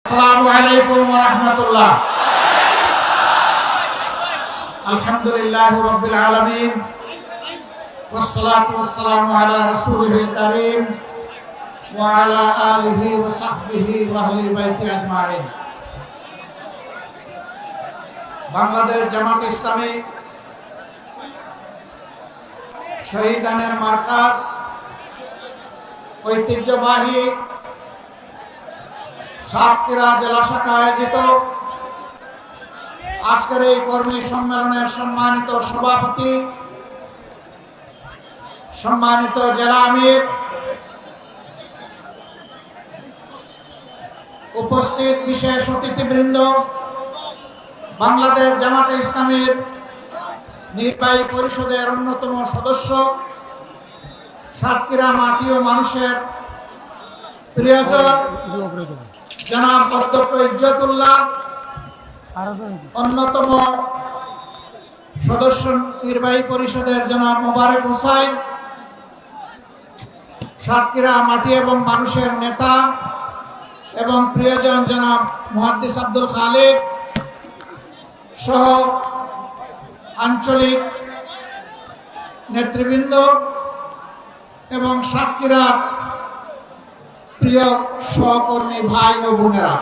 আসসালামু আলাইকুম ওয়া রাহমাতুল্লাহ। আলহামদুলিল্লাহি রাব্বিল আলামিন ওয়াসসালাতু ওয়াসসালামু আলা রাসূলিল কারীম ওয়া আলা আলিহি ওয়া সাহবিহি ওয়া আহলি বাইতি আজমাইন। বাংলাদেশ জামাত ইসলামী শহীদানের মার্কাজ ঐতিহ্যবাহী সাতক্ষীরা জেলা শাখা আয়োজিত আজকের এই কর্মী সম্মেলনের সম্মানিত সভাপতি, সম্মানিত জেলা আমির, উপস্থিত বিশেষ অতিথিবৃন্দ, বাংলাদেশ জামাতে ইসলামীর নির্বাহী পরিষদের অন্যতম সদস্য, সাতক্ষীরা মাটি ও মানুষের প্রিয়জন জনাব অধ্যক্ষ ইজ্জতুল্লাহ, অন্যতম সদস্য নির্বাহী পরিষদের জনাব মোবারক হোসাইন, সাতক্ষীরা মাটি এবং মানুষের নেতা এবং প্রিয়জন জনাব মুহাদ্দিস আব্দুল খালেক সহ আঞ্চলিক নেতৃবৃন্দ এবং সাতক্ষীরার প্রিয় সহকর্মী ভাই ও বোনেরা,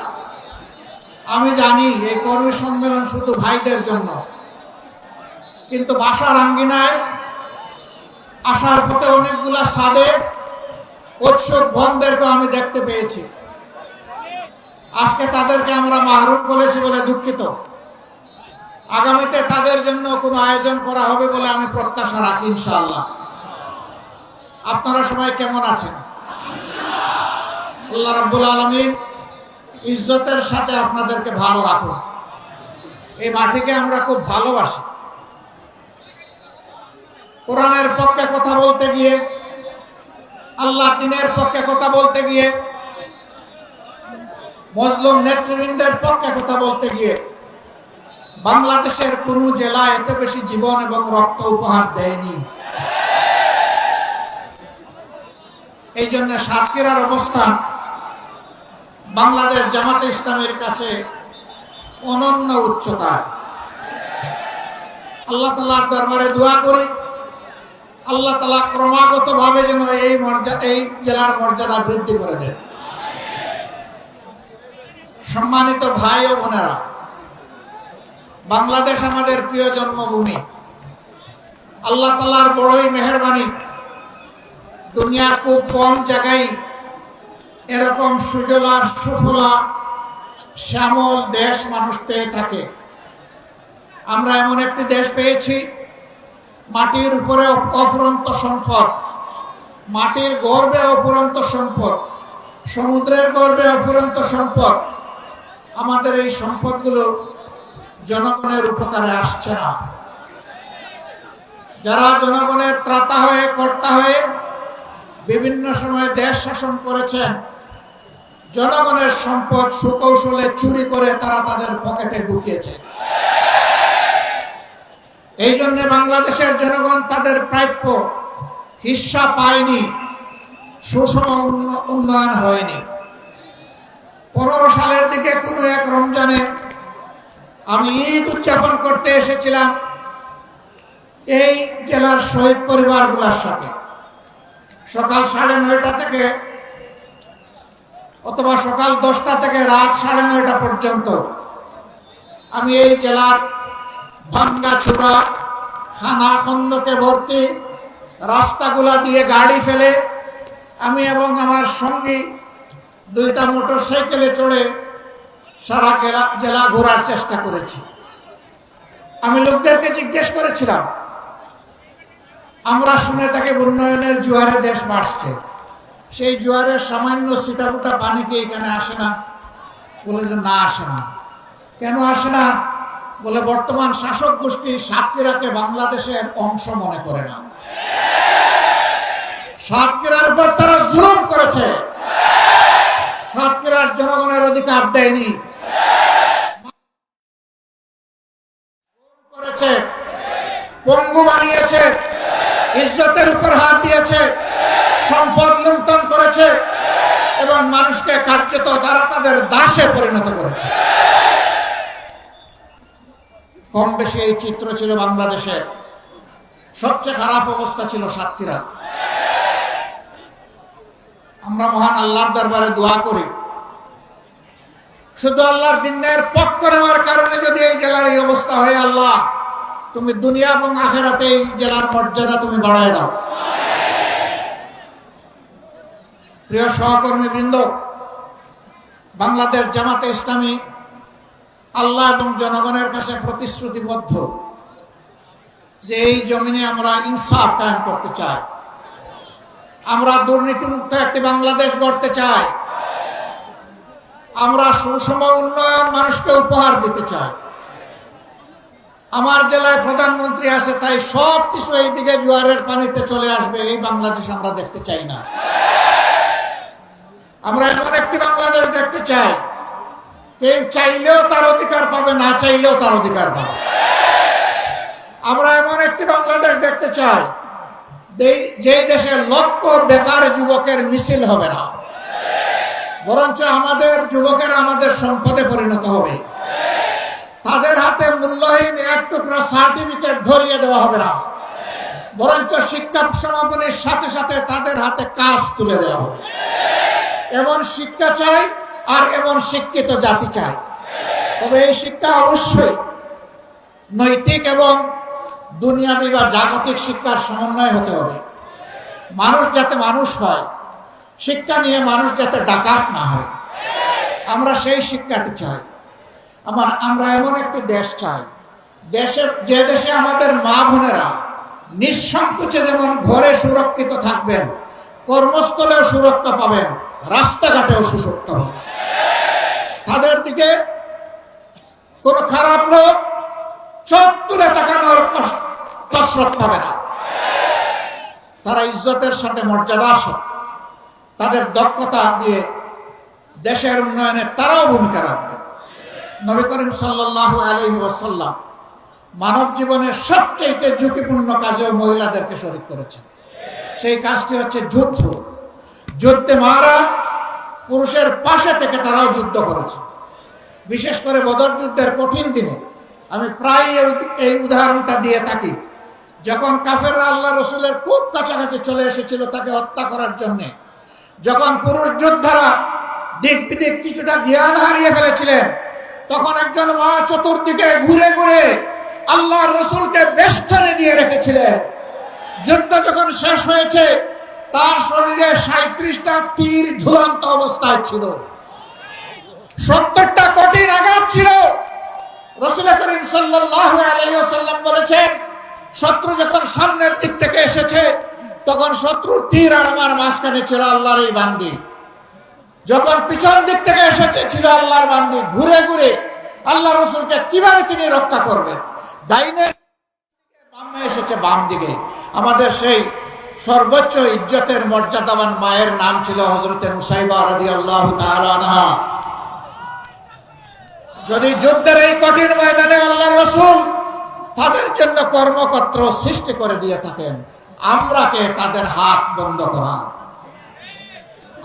আমি জানি এই কর্মী সম্মেলন শুধু ভাইদের জন্য, কিন্তু বাসার আঙ্গিনায় আসার পথে অনেকগুলা সাদে উৎসুক বোনদেরকে আমি দেখতে পেয়েছি। আজকে তাদেরকে আমরা মাহরুম করেছি বলে দুঃখিত। আগামীতে তাদের জন্য কোনো আয়োজন করা হবে বলে আমি প্রত্যাশা রাখি ইনশাআল্লাহ। আপনারা সবাই কেমন আছেন? আল্লাহ রাব্বুল আলামিন ইজ্জতের সাথে আপনাদেরকে ভালো রাখুন। এই মাটিকে আমরা খুব ভালোবাসি। কোরআনের পক্ষে কথা বলতে গিয়ে, আল্লাহর দ্বীনের পক্ষে কথা বলতে গিয়ে, মুসলিম নেতৃবৃন্দের পক্ষে কথা বলতে গিয়ে বাংলাদেশের কোন জেলা এত বেশি জীবন এবং রক্ত উপহার দেয়নি। এই জন্য সাতক্ষীরার অবস্থান বাংলাদেশ জামাতে ইসলামের কাছে অনন্য উচ্চতার। আল্লাহ তাআলার দরবারে দোয়া করি, আল্লাহ তাআলা ক্রমাগত ভাবে যেন এই জেলার মর্যাদা বৃদ্ধি করে দেন। সম্মানিত ভাই ও বোনেরা, বাংলাদেশ আমাদের প্রিয় জন্মভূমি। আল্লাহ তাআলার বড়ই মেহেরবানি, দুনিয়ার খুব কম জায়গায় এরকম সুজলা সুফলা শ্যামল দেশ মানুষ পেয়ে থাকে। আমরা এমন একটি দেশ পেয়েছি, মাটির উপরে অফুরন্ত সম্পদ, মাটির গর্ভে অফুরন্ত সম্পদ, সমুদ্রের গর্ভে অফুরন্ত সম্পদ। আমাদের এই সম্পদগুলো জনগণের উপকারে আসছে না। যারা জনগণের ত্রাতা হয়ে কর্তা হয়ে বিভিন্ন সময় দেশ শাসন করেছেন, জনগণের সম্পদ সুকৌশলে চুরি করে তারা তাদের পকেটে ঢুকিয়েছে। এই জন্য বাংলাদেশের জনগণ তাদের প্রাপ্য হিস্সা পায়নি, সুষম উন্নয়ন হয়নি। 15 সালের দিকে কোনো এক রমজানে আমি ঈদ উদযাপন করতে এসেছিলাম এই জেলার শহীদ পরিবারগুলোর সাথে। সকাল 9:30 থেকে অথবা সকাল 10টা থেকে রাত 9:30 পর্যন্ত আমি এই জেলার ভাঙ্গাচোরা খানা খন্দকে ভর্তি রাস্তাগুলা দিয়ে গাড়ি ফেলে আমি এবং আমার সঙ্গী 2টা মোটরসাইকেলে চড়ে সারা জেলা ঘোরার চেষ্টা করেছি। আমি লোকদেরকে জিজ্ঞেস করেছিলাম, আমরা শুনে থাকি উন্নয়নের জোয়ারে দেশ ভাসছে, সেই জোয়ারের সামান্য ছিটাফোঁটা পানি কি এখানে আসে না? বলে যে না, আসে না। কেন আসে না? বলে বর্তমান শাসক গোষ্ঠী সাতক্ষীরাকে বাংলাদেশের অংশ মনে করে না। সাতক্ষীরার উপর তারা জুলুম করেছে, সাতক্ষীরার জনগণের অধিকার দেয়নি, করেছে, পঙ্গু বানিয়েছে, ইজ্জতের উপর হাত দিয়েছে, সম্পদ লুণ্ঠন করেছে। এবং মানুষকে কার্যত তারা তাদের দাসে পরিণত করেছে। কম বেশি এই চিত্র ছিল বাংলাদেশের। সবচেয়ে খারাপ অবস্থা ছিল সাতক্ষীরা। আমরা মহান আল্লাহর দরবারে দোয়া করি, শুধু আল্লাহর দিনের পক্ষ নেওয়ার কারণে যদি এই জেলার এই অবস্থা হয়, আল্লাহ তুমি দুনিয়া এবং আখিরাতে এই জেলার মর্যাদা তুমি বাড়ায় দাও। প্রিয় সহকর্মী বৃন্দ, বাংলাদেশ জামাতে ইসলামী আল্লাহ এবং জনগণের কাছে প্রতিশ্রুতিবদ্ধ যে এই জমিনে আমরা ইনসাফ কায়েম করতে চাই, আমরা দুর্নীতিমুক্ত একটি বাংলাদেশ গড়তে চাই, আমরা সুষম উন্নয়ন মানুষকে উপহার দিতে চাই। আমার জেলায় প্রধানমন্ত্রী আছে, তাই সব কিছু এইদিকে জোয়ারের পানিতে চলে আসবে, এই বাংলাদেশ আমরা দেখতে চাই না। আমরা এমন একটি বাংলাদেশ দেখতে চাই, কেউ চাইলেও তার অধিকার পাবে, না চাইলেও তার অধিকার পাবে। আমরা এমন একটি বাংলাদেশ দেখতে চাই যে দেশে লক্ষ বেকার যুবকের মিছিল হবে না, বরঞ্চ আমাদের যুবকেরা আমাদের সম্পদে পরিণত হবে। তাদের হাতে মূল্যহীন এক টুকরা সার্টিফিকেট ধরিয়ে দেওয়া হবে না, বরঞ্চ শিক্ষা সমাপনের সাথে সাথে তাদের হাতে কাজ তুলে দেওয়া হবে। এমন শিক্ষা চাই আর এমন শিক্ষিত জাতি চাই। তবে এই শিক্ষা অবশ্যই নৈতিক এবং দুনিয়াবী বা জাগতিক শিক্ষার সমন্বয় হতে হবে। মানুষ যাতে মানুষ হয়, শিক্ষা নিয়ে মানুষ যাতে ডাকাত না হয়, আমরা সেই শিক্ষাটি চাই। আমরা এমন একটি দেশ চাই, যে দেশে আমাদের মা বোনেরা নিঃসংকোচে যেমন ঘরে সুরক্ষিত থাকবেন, কর্মস্থলেও সুরক্ষা পাবেন, রাস্তাঘাটেও সুরক্ষা পাবেন। তাদের দিকে কোনো খারাপ লোক চোখ তুলে তাকানোর কসরত পাবে না। তারা ইজ্জতের সাথে, মর্যাদার সাথে, তাদের দক্ষতা দিয়ে দেশের উন্নয়নে তারাও ভূমিকা রাখবে। নবী করিম সাল্লাল্লাহু আলাইহি ওয়াসাল্লাম মানব জীবনের সবচেয়ে ঝুঁকিপূর্ণ কাজেও মহিলাদেরকে শরীক করেছেন। সেই কাজটি হচ্ছে যুদ্ধ। যুদ্ধে মারা পুরুষের পাশে থেকে তারাও যুদ্ধ করেছে। বিশেষ করে বদর যুদ্ধের কঠিন দিনে আমি প্রায় এই উদাহরণটা দিয়ে থাকি। যখন কাফেররা আল্লাহ রসুলের খুব কাছাকাছি চলে এসেছিল তাকে হত্যা করার জন্যে, যখন পুরুষ যোদ্ধারা দিক বিদিক কিছুটা জ্ঞান হারিয়ে ফেলেছিলেন, তখন একজন মা চতুর্দিকে ঘুরে ঘুরে আল্লাহর রসুলকে বেষ্টনে দিয়ে রেখেছিলেন। যুদ্ধ যখন শেষ হয়েছে, তার শরীরে 37টা তীর ঝুলন্ত অবস্থায় ছিল, 70টা কঠিন আঘাত ছিল। রাসূল করিম সাল্লাল্লাহু আলাইহি ওয়াসাল্লাম বলেছেন, শত্রু যখন সামনের দিক থেকে এসেছে, তখন শত্রুর তীর আর আমার মাঝখানে ছিল আল্লাহর এই বান্দি। যখন পিছন দিক থেকে এসেছে ছিল আল্লাহর বান্দি। ঘুরে ঘুরে আল্লাহ রসুলকে কিভাবে তিনি রক্ষা করবেন? ডাইনে বামে এসেছে, বাম দিকে। আমাদের সেই সর্বোচ্চ ইজ্জতের মর্যাদাবান মায়ের নাম ছিল হযরতে নুসাইবা রাদিয়াল্লাহু তাআলা আনহা। যদি যুদ্ধের এই কঠিন ময়দানে আল্লাহর রাসূল তাদের জন্য কর্মক্ষেত্র সৃষ্টি করে দিয়ে থাকেন, আমরা কে তাদের হাত বন্ধ করা?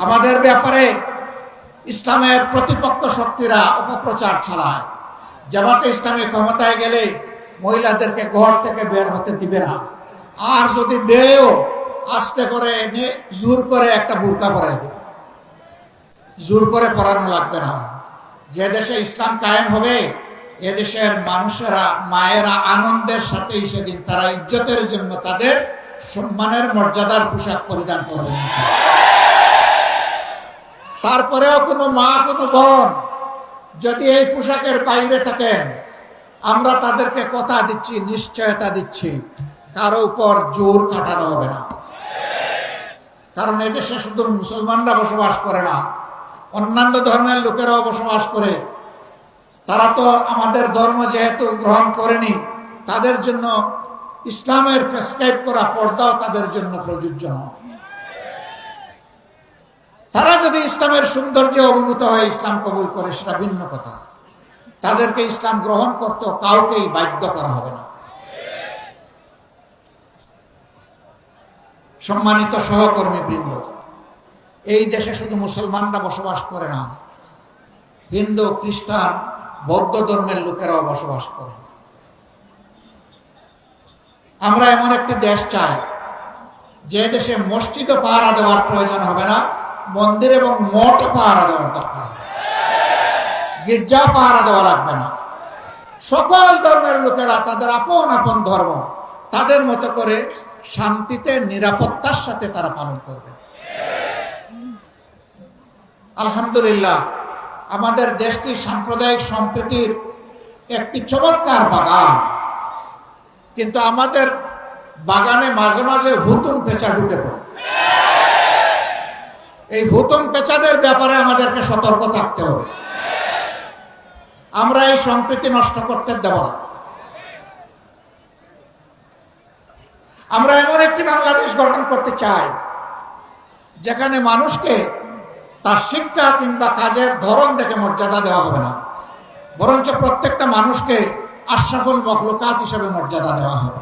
আমাদের ব্যাপারে ইসলামের প্রতিপক্ষ শক্তিরা অপপ্রচার চালায়। জামাতে ইসলামী ক্ষমতায় গেলে মহিলাদেরকে ঘর থেকে বের হতে দিবে না, আর যদি দেও আস্তে করে এনে জোর করে একটা বুরকা পরাই দেবে। জোর করে পরানো লাগবে না। যে দেশে ইসলাম কায়েম হবে, এদেশের মানুষেরা, মায়েরা আনন্দের সাথে সেদিন তারা ইজ্জতের জন্য তাদের সম্মানের মর্যাদার পোশাক পরিধান করবেন। তারপরেও কোনো মা, কোনো বোন যদি এই পোশাকের বাইরে থাকেন, আমরা তাদেরকে কথা দিচ্ছি, নিশ্চয়তা দিচ্ছি, কারো উপর জোর খাটানো হবে না। কারণ এদেশে শুধু মুসলমানরা বসবাস করে না, অন্যান্য ধর্মের লোকেরাও বসবাস করে। তারা তো আমাদের ধর্ম যেহেতু গ্রহণ করেনি, তাদের জন্য ইসলামের প্রেসক্রাইব করা পর্দাও তাদের জন্য প্রযোজ্য নয়। তারা যদি ইসলামের সৌন্দর্যে অভিভূত হয়ে ইসলাম কবুল করে, সেটা ভিন্ন কথা। তাদেরকে ইসলাম গ্রহণ করতে কাউকেই বাধ্য করা হবে না। সম্মানিত সহকর্মী বৃন্দ, এই দেশে শুধু মুসলমানরা বসবাস করে না, হিন্দু, খ্রিস্টান, বৌদ্ধ ধর্মের লোকেরাও বসবাস করে। আমরা এমন একটি দেশ চাই যে দেশে মসজিদও পাহারা দেওয়ার প্রয়োজন হবে না, মন্দির এবং মঠও পাহারা দেওয়ার দরকার হবে, গির্জা পাহারা দেওয়া লাগবে না। সকল ধর্মের লোকেরা তাদের আপন আপন ধর্ম তাদের মতো করে শান্তিতে নিরাপত্তার সাথে তারা পালন করবে। আলহামদুলিল্লাহ, আমাদের দেশটি সাম্প্রদায়িক সম্প্রীতির একটি চমৎকার বাগান, কিন্তু আমাদের বাগানে মাঝে মাঝে হুতুম পেঁচা ঢুকে পড়ে। এই হুতুম পেঁচাদের ব্যাপারে আমাদেরকে সতর্ক থাকতে হবে। আমরা এই সম্প্রীতি নষ্ট করতে দেব না। আমরা এমন একটি বাংলাদেশ গঠন করতে চাই যেখানে মানুষকে তার শিক্ষা কিংবা কাজের ধরন দেখে মর্যাদা দেওয়া হবে না, বরঞ্চ প্রত্যেকটা মানুষকে আশরাফুল মখলুকাত হিসেবে মর্যাদা দেওয়া হবে।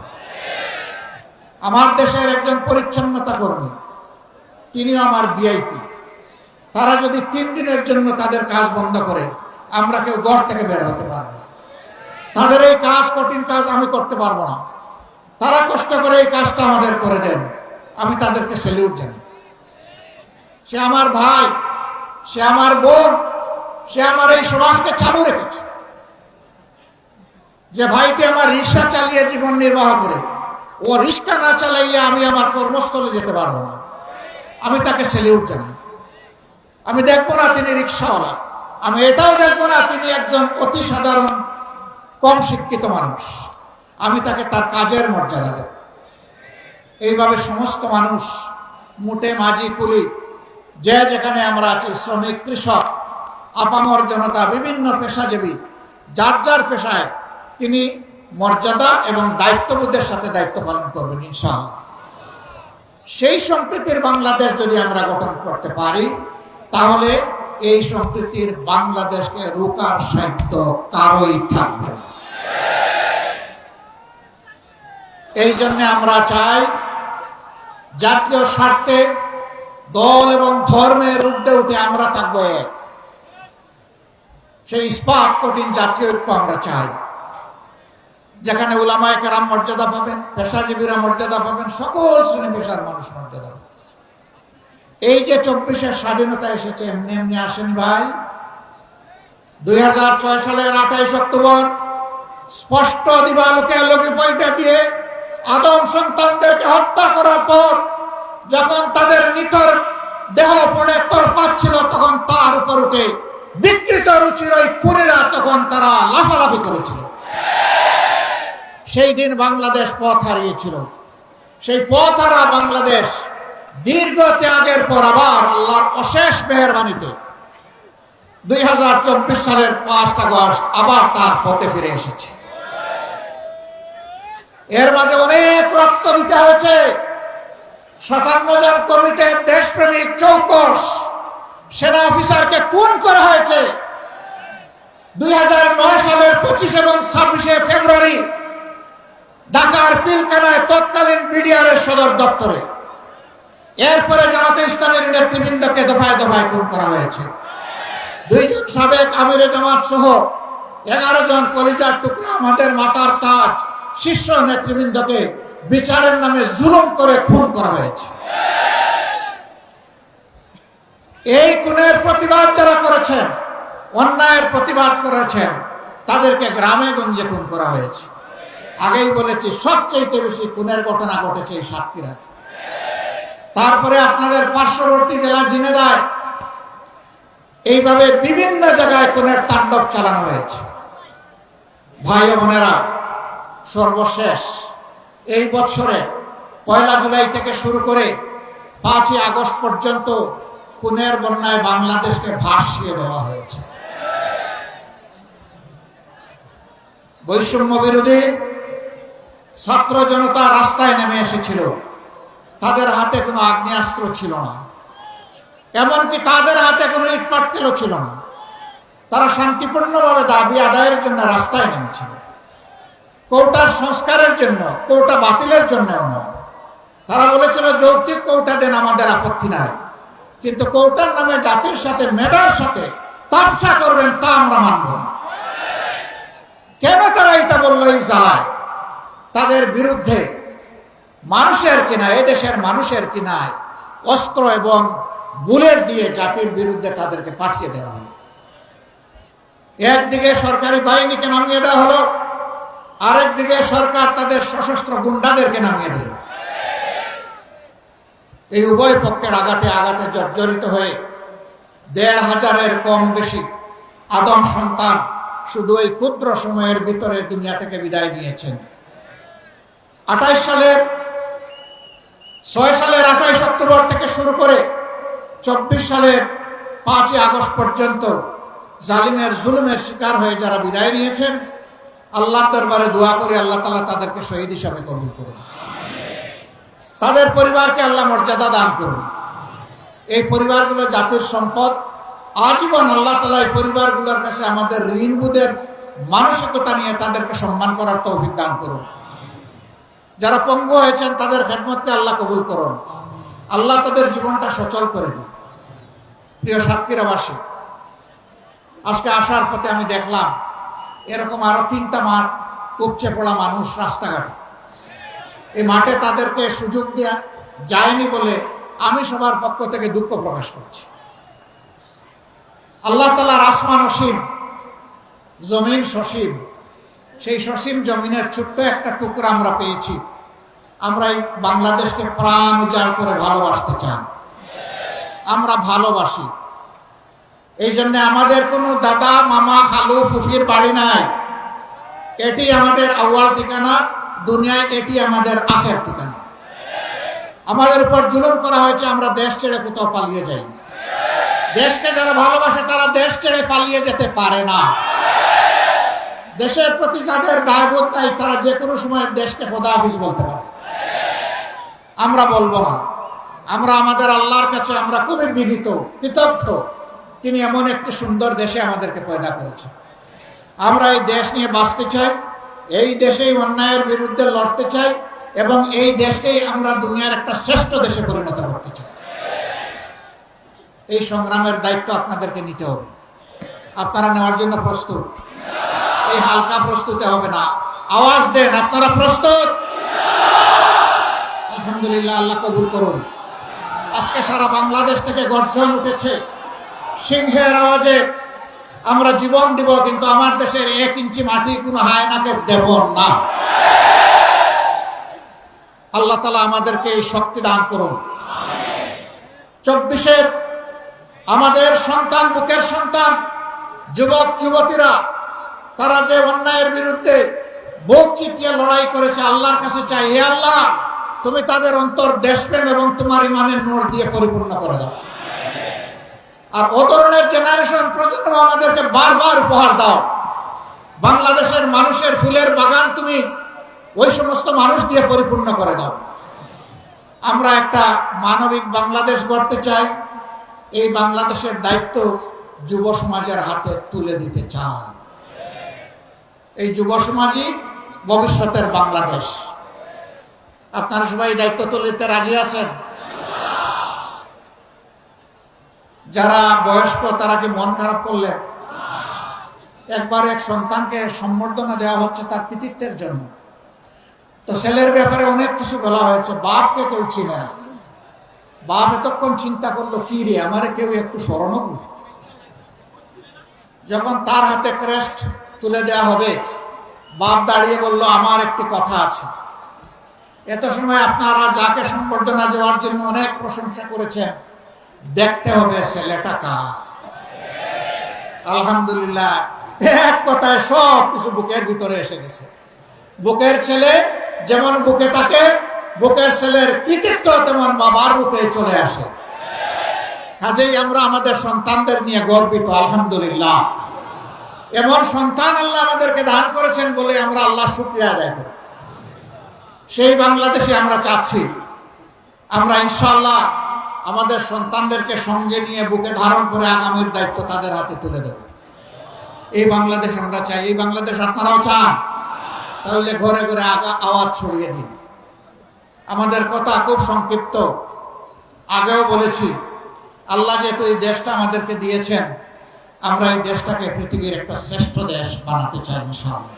আমার দেশের একজন পরিচ্ছন্নতা কর্মী, তিনিও আমার ভিআইপি। তারা যদি 3 দিনের জন্য তাদের কাজ বন্ধ করে, আমরা কেউ ঘর থেকে বের হতে পারবো না। তাদের এই কাজ, কঠিন কাজ আমি করতে পারবো না। তারা কষ্ট করে এই কাজটা আমাদের করে দেন, আমি তাদেরকে স্যালিউট জানাই। সে আমার ভাই, সে আমার বোন, সে আমার এই সমাজকে চালু রেখেছে। যে ভাইটি আমার রিক্সা চালিয়ে জীবন নির্বাহ করে, ও রিক্সা না চালাইলে আমি আমার কর্মস্থলে যেতে পারবো না, আমি তাকে স্যালিউট জানাই। আমি দেখবো না তিনি রিক্সাওয়ালা, আমি এটাও দেখবো না তিনি একজন অতি সাধারণ কম শিক্ষিত মানুষ, আমি তাকে তার কাজের মর্যাদা দেব। এইভাবে সমস্ত মানুষ, মুটে মাঝি কুলি, যে যেখানে আমরা আছি, শ্রমিক, কৃষক, আপামর জনতা, বিভিন্ন পেশাজীবী, যার যার পেশায় তিনি মর্যাদা এবং দায়িত্ববোধের সাথে দায়িত্ব পালন করবেন ইনশাআল্লাহ। সেই সম্প্রীতির বাংলাদেশ যদি আমরা গঠন করতে পারি, তাহলে এই সম্প্রীতির বাংলাদেশকে রোকার সাহিত্য কারোই থাকবে না। এই জন্য আমরা চাই জাতীয় স্বার্থে দল এবং ধর্মের ঊর্ধ্বে উঠে আমরা থাকবো এক। সেই ইস্পাত কঠিন জাতীয় ঐক্য আমরা চাই, যেখানে উলামায়ে কেরাম মর্যাদা পাবেন, পেশাজীবীরা মর্যাদা পাবেন, সকল শ্রেণী পেশার মানুষ মর্যাদা পাবেন। এই যে 24-এর স্বাধীনতা এসেছে এমনি এমনি আসেনি ভাই। 2006 সালের 28 অক্টোবর স্পষ্ট দিবালোকে লোকে পয়টা দিয়ে আদম সন্তানদেরকে হত্যা করার পর যখন তাদের নিথর দেহ পড়ে তড়পাচ্ছিল, তখন তার উপর উঠে বিকৃত রুচির ওই খুনিরা তখন তারা লাফালাফি করেছিল। সেই দিন বাংলাদেশ পথ হারিয়েছিল। সেই পথ হারা বাংলাদেশ দীর্ঘ ত্যাগের পর আবার আল্লাহর অশেষ মেহেরবানিতে 2024 সালের 5 আগস্ট আবার তার পথে ফিরে এসেছে। এর মাঝে অনেক রক্ত দিতে হয়েছে। 57 জন কমিটির দেশপ্রেমিক চৌকস সেনা অফিসারকে খুন করা হয়েছে 2009 সালের 25 এবং 26 ফেব্রুয়ারি ঢাকার পিলখানায় তৎকালীন বিডিআরের সদর দপ্তরে। এরপরে জামাতে ইসলামের নেতৃবৃন্দকে দফায় দফায় খুন করা হয়েছে। 2 জন সাবেক আমিরে জামাত সহ 11 জন কলিজার টুকরা আমাদের মাথার তাজ শীর্ষ নেতৃবৃন্দকে বিচারের নামে জুলুম করে খুন করা হয়েছে। এই খুনের প্রতিবাদ যারা করেছেন, অন্যায়ের প্রতিবাদ করেছেন, তাদেরকে গ্রামে গঞ্জে খুন করা হয়েছে। আগেই বলেছি, সবচেয়ে বেশি খুনের ঘটনা ঘটেছে এই সাতক্ষীরায়। তারপরে আপনাদের পার্শ্ববর্তী জেলা ঝিনাইদহে এইভাবে বিভিন্ন জায়গায় খুনের তাণ্ডব চালানো হয়েছে। ভাই ও বোনেরা, সর্বশেষ এই বছরে 1 জুলাই থেকে শুরু করে 5 আগস্ট পর্যন্ত খুনের বন্যায় বাংলাদেশকে ভাসিয়ে দেওয়া হয়েছে। বৈষম্য বিরোধী ছাত্র জনতা রাস্তায় নেমে এসেছিল। তাদের হাতে কোনো আগ্নেয়াস্ত্র ছিল না, এমনকি তাদের হাতে কোনো ইটপাটকেলও ছিল না। তারা শান্তিপূর্ণভাবে দাবি আদায়ের জন্য রাস্তায় নেমেছিল। কোটার সংস্কারের জন্য, কোটা বাতিলের জন্য নয়। তারা বলেছিল যৌক্তিক কোটা দেন, আমাদের আপত্তি নাই, কিন্তু কোটার নামে জাতির সাথে মেধার সাথে তামসা করবেন, তা আমরা মানব না। কেন তারা এটা বললো? এই জ্বালায় তাদের বিরুদ্ধে মানুষের কিনা, এদেশের মানুষের কিনায় অস্ত্র এবং বুলেট দিয়ে জাতির বিরুদ্ধে তাদেরকে পাঠিয়ে দেওয়া হলো। একদিকে সরকারি বাহিনীকে নামিয়ে দেওয়া হলো, আরেকদিকে সরকার তাদের সশস্ত্র গুন্ডাদেরকে নামিয়ে দিল। এই উভয় পক্ষের আঘাতে আঘাতে জর্জরিত হয়ে ১৫০০-এর কম বেশি আদম সন্তান শুধু এই ক্ষুদ্র সময়ের ভিতরে দুনিয়া থেকে বিদায় নিয়েছেন। ৬ সালের ২৮ অক্টোবর থেকে শুরু করে ২৪ সালের ৫ই আগস্ট পর্যন্ত জালিমের জুলুমের শিকার হয়ে যারা বিদায় নিয়েছেন, আল্লাহর দরবারে দোয়া করে আল্লাহ তাআলা তাদেরকে শহীদ হিসাবে কবুল করুন। তাদের পরিবারকে আল্লাহ মর্যাদা দান করুন। এই পরিবারগুলো জাতির সম্পদ। আজীবন আল্লাহ তাআলা এই পরিবারগুলোর কাছে আমাদের ঋণবোধের মানসিকতা নিয়ে তাদেরকে সম্মান করার তৌফিক দান করুন। যারা পঙ্গু হয়েছেন তাদের খেদমতকে আল্লাহ কবুল করুন। আল্লাহ তাদের জীবনটা সচল করে দিন। প্রিয় সাতক্ষীরাবাসী, আজকে আসার পথে আমি দেখলাম এরকম আরো 3টা মাঠ উপচে পড়া মানুষ রাস্তাঘাটে। এই মাঠে তাদেরকে সুযোগ দেওয়া যায়নি বলে আমি সবার পক্ষ থেকে দুঃখ প্রকাশ করছি। আল্লাহ তাআলার আসমান অসীম, জমিন সসীম। সেই সসীম জমিনের ছোট্ট একটা টুকরা আমরা পেয়েছি। আমরা এই বাংলাদেশকে প্রাণ উজাড় করে ভালোবাসতে চাই। আমরা ভালোবাসি। এই জন্য আমাদের কোনো দাদা, মামা, খালু, ফুফির বাড়ি নাই। এটি আমাদের আউয়াল ঠিকানা, দুনিয়ায় এটি আমাদের আখের ঠিকানা। আমাদের উপর জুলুম করা হয়েছে, আমরা দেশ ছেড়ে কোথাও পালিয়ে যাই। দেশকে যারা ভালোবাসে তারা দেশ ছেড়ে পালিয়ে যেতে পারে না। দেশের প্রতি যাদের দায়বোধ নাই তারা যে কোনো সময় দেশকে খোদা হাফিজ বলতে পারে। আমরা বলবো না। আমরা আমাদের আল্লাহর কাছে আমরা খুবই বিনীত, কৃতজ্ঞ। তিনি এমন একটি সুন্দর দেশে আমাদেরকে পয়দা করেছেন। আমরা এই দেশ নিয়ে বাঁচতে চাই, এই দেশেই অন্যায়ের বিরুদ্ধে লড়তে চাই এবং এই দেশকেই আমরা দুনিয়ার একটা শ্রেষ্ঠ দেশে পরিণত করতে চাই। এই সংগ্রামের দায়িত্ব আপনাদেরকে নিতে হবে। আপনারা নেওয়ার জন্য প্রস্তুত? এই হালকা প্রস্তুতি হবে না। আওয়াজ দেন, আপনারা প্রস্তুত? আলহামদুলিল্লাহ, আল্লাহ কবুল করুন। আজকে সারা বাংলাদেশ থেকে গর্জন উঠেছে সিংহের আওয়াজে। আমরা জীবন দিব, কিন্তু আমার দেশের 1 ইঞ্চি মাটি কোনো হায়নাকে দেব না। আল্লাহ তাআলা আমাদেরকে এই শক্তি দান করুন। 24-এর আমাদের সন্তান, বুকের সন্তান, যুবক যুবতীরা, তারা যে অন্যায়ের বিরুদ্ধে বুক চিতিয়ে লড়াই করেছে, আল্লাহর কাছে চাই, হে আল্লাহ তুমি তাদের অন্তর দেশপ্রেম এবং তোমার ইমানের নূর দিয়ে পরিপূর্ণ করে দাও। আর ও ধরনের জেনারেশন প্রজন্ম আমাদেরকে বারবার উপহার দাও। বাংলাদেশের মানুষের ফুলের বাগান তুমি ওই সমস্ত মানুষ দিয়ে পরিপূর্ণ করে দাও। আমরা একটা মানবিক বাংলাদেশ গড়তে চাই। এই বাংলাদেশের দায়িত্ব যুব সমাজের হাতে তুলে দিতে চাই। এই যুব সমাজই ভবিষ্যতের বাংলাদেশ। আপনারা সবাই দায়িত্ব তুলে দিতে রাজি আছেন? যারা বয়স্ক তারা কি মন খারাপ করলেন? একবার এক সন্তানকে সম্বর্ধনা দেওয়া হচ্ছে তার কৃতিত্বের জন্য। তো ছেলের ব্যাপারে অনেক কিছু বলা হয়েছে। বাপকে কেউ চিনে না। বাপ এতক্ষণ চিন্তা করলো, কি রে আমারে কেউ একটু স্মরণও করল। যখন তার হাতে ক্রেস্ট তুলে দেওয়া হবে, বাপ দাঁড়িয়ে বলল, আমার একটি কথা আছে। এত সময় আপনারা যাকে সম্বর্ধনা দেওয়ার জন্য অনেক প্রশংসা করেছেন, দেখতে হবে ছেলেটা কার। আলহামদুলিল্লাহ, এক কথায় সব কিছু বুকের ভিতরে এসে গেছে। বুকের ছেলে যেমন বুকে থাকে, বুকের ছেলের কৃতিত্ব তেমন বাবার বুকে চলে আসে। কাজেই আমরা আমাদের সন্তানদের নিয়ে গর্বিত। আলহামদুলিল্লাহ, এমন সন্তান আল্লাহ আমাদেরকে দান করেছেন বলে আমরা আল্লাহ শুকরিয়া আদায় করি। সেই বাংলাদেশে আমরা চাচ্ছি। আমরা ইনশাআল্লাহ আমাদের সন্তানদেরকে সঙ্গে নিয়ে বুকে ধারণ করে আগামীর দায়িত্ব তাদের হাতে তুলে দেব। এই বাংলাদেশ আমরা চাই। এই বাংলাদেশ আপনারাও চান? তাহলে ঘরে ঘরে আওয়াজ ছড়িয়ে দিন। আমাদের কথা খুব সংক্ষিপ্ত। আগেও বলেছি, আল্লাহ যেহেতু এই দেশটা আমাদেরকে দিয়েছেন, আমরা এই দেশটাকে পৃথিবীর একটা শ্রেষ্ঠ দেশ বানাতে চাই ইনশাআল্লাহ।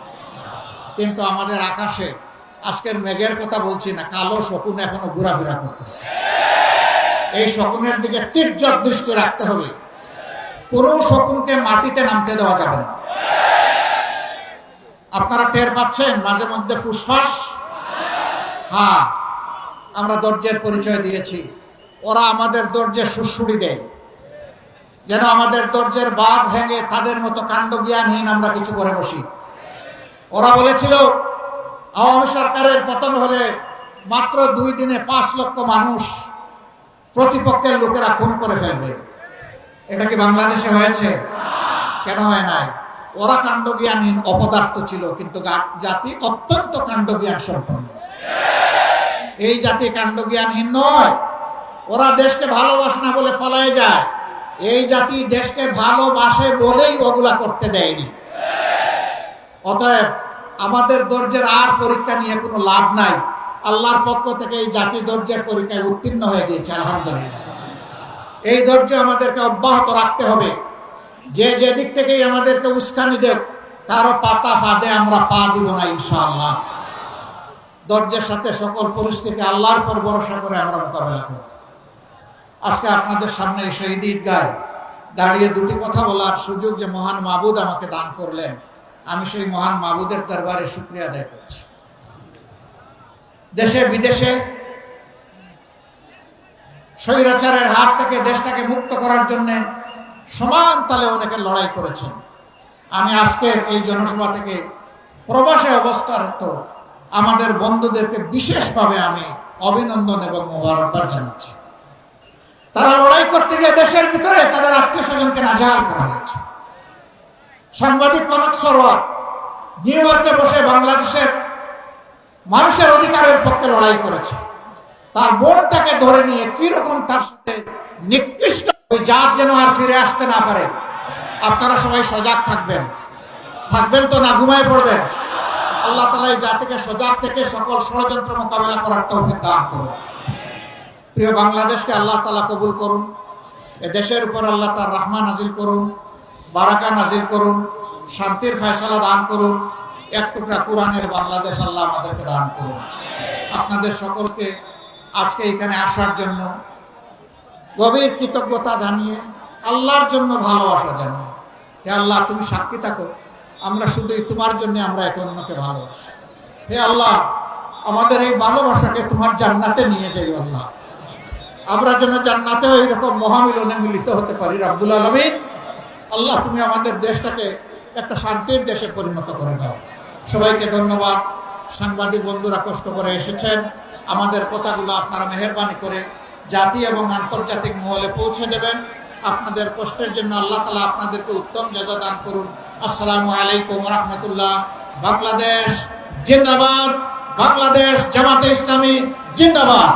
কিন্তু আমাদের আকাশে আজকের মেঘের কথা বলছি না, কালো শকুন এখনো ঘোরাফেরা করতেছে। এই শকুনের দিকে তীর্যক দৃষ্টি রাখতে হবে। কোনো শকুনকে মাটিতে নামতে দেওয়া যাবে না। আপনারা টের পাচ্ছেন মাঝে মধ্যে ফুসফাস? হ্যাঁ, আমরা ধৈর্যের পরিচয় দিয়েছি, ওরা আমাদের ধৈর্যের সুড়সুড়ি দেয়, যেন আমাদের ধৈর্যের বাঁধ ভেঙে তাদের মতো কাণ্ডজ্ঞানহীন আমরা কিছু করে বসি। ওরা বলেছিল আওয়ামী সরকারের পতন হলে মাত্র 2 দিনে 5 লক্ষ মানুষ প্রতিপক্ষের লোকেরা খুন করে ফেলবে। এটা কি বাংলাদেশে হয়েছে? কেন হয় নাই? ওরা কাণ্ডজ্ঞানহীন অপদার্থ ছিল, কিন্তু জাতি অত্যন্ত কাণ্ডজ্ঞান সম্পন্ন। এই জাতি কাণ্ডজ্ঞানহীন নয়। ওরা দেশকে ভালোবাসে না বলে পালায় যায়। এই জাতি দেশকে ভালোবাসে বলেই ওগুলা করতে দেয়নি। অতএব আমাদের ধৈর্যের আর পরীক্ষা নিয়ে কোনো লাভ নাই। আল্লাহর পক্ষ থেকে এই জাতি ধৈর্যের পরীক্ষায় উত্তীর্ণ হয়ে গিয়েছে আলহামদুলিল্লাহ। এই ধৈর্য আমাদেরকে অব্যাহত রাখতে হবে। যে দিক থেকেই আমাদেরকে উস্কানি দেব, কারো পাতা ফাঁদে আমরা পা দিব না ইনশাআল্লাহ। ধৈর্যের সাথে সকল পরিস্থিতি আল্লাহর উপর ভরসা করে আমরা মোকাবেলা করব। আজকে আপনাদের সামনে এই শহীদ ঈদগায় দাঁড়িয়ে 2টি কথা বলার সুযোগ যে মহান মাবুদ আমাকে দান করলেন, আমি সেই মহান মাবুদের দরবারে শুকরিয়া আদায় করছি। দেশে বিদেশে স্বৈরাচারের হাত থেকে দেশটাকে মুক্ত করার জন্য সমান তালে অনেকে লড়াই করেছেন। আমি আজকের এই জনসভা থেকে প্রবাসে অবস্থারত আমাদের বন্ধুদেরকে বিশেষভাবে আমি অভিনন্দন এবং মোবারকবাদ জানাচ্ছি। তারা লড়াই করতে গিয়ে দেশের ভিতরে তাদের আত্মীয় স্বজনকে নাজেহাল করা হয়েছে। সাংবাদিক কনক সরোয়ার নিউ ইয়র্কে বসে বাংলাদেশের মানুষের অধিকারের পক্ষে লড়াই করেছে। তার বোনটাকে ধরে নিয়ে কিরকম তার সাথে নিকৃষ্ট ওই জাত যেন আর ফিরে আসতে না পারে। আপনারা সবাই সজাগ থাকবেন তো না ঘুমায় পড়বেন? আল্লাহ তাআলা এই জাতিকে সজাগ থেকে সকল ষড়যন্ত্র মোকাবেলা করার তৌফিক দান করুন। প্রিয় বাংলাদেশকে আল্লাহ তাআলা কবুল করুন। এ দেশের উপর আল্লাহ তার রহমত নাজিল করুন, বারাকা নাজিল করুন, শান্তির ফয়সালা দান করুন। এক টুকরা কোরআনের বাংলাদেশ আল্লাহ আমাদেরকে দান করুন। আপনাদের সকলকে আজকে এখানে আসার জন্য গভীর কৃতজ্ঞতা জানিয়ে, আল্লাহর জন্য ভালোবাসা জানিয়ে, হে আল্লাহ তুমি সাক্ষী থাকো, আমরা শুধুই তোমার জন্য আমরা একে অন্যকে ভালোবাসি। হে আল্লাহ আমাদের এই ভালোবাসাকে তোমার জান্নাতে নিয়ে যাই আল্লাহ। আমরা যেন জান্নাতেও এইরকম মহামিলনে মিলিত হতে পারি রাব্বুল আলামিন। আল্লাহ তুমি আমাদের দেশটাকে একটা শান্তির দেশে পরিণত করে দাও। সবাইকে ধন্যবাদ। সাংবাদিক বন্ধুরা কষ্ট করে এসেছেন, আমাদের কথাগুলো আপনারা মেহেরবানি করে জাতি এবং আন্তর্জাতিক মহলে পৌঁছে দেবেন। আপনাদের কষ্টের জন্য আল্লাহ তাআলা আপনাদেরকে উত্তম জাযা দান করুন। আসসালামু আলাইকুম রাহমাতুল্লাহ। বাংলাদেশ জিন্দাবাদ, বাংলাদেশ জামাতে ইসলামী জিন্দাবাদ।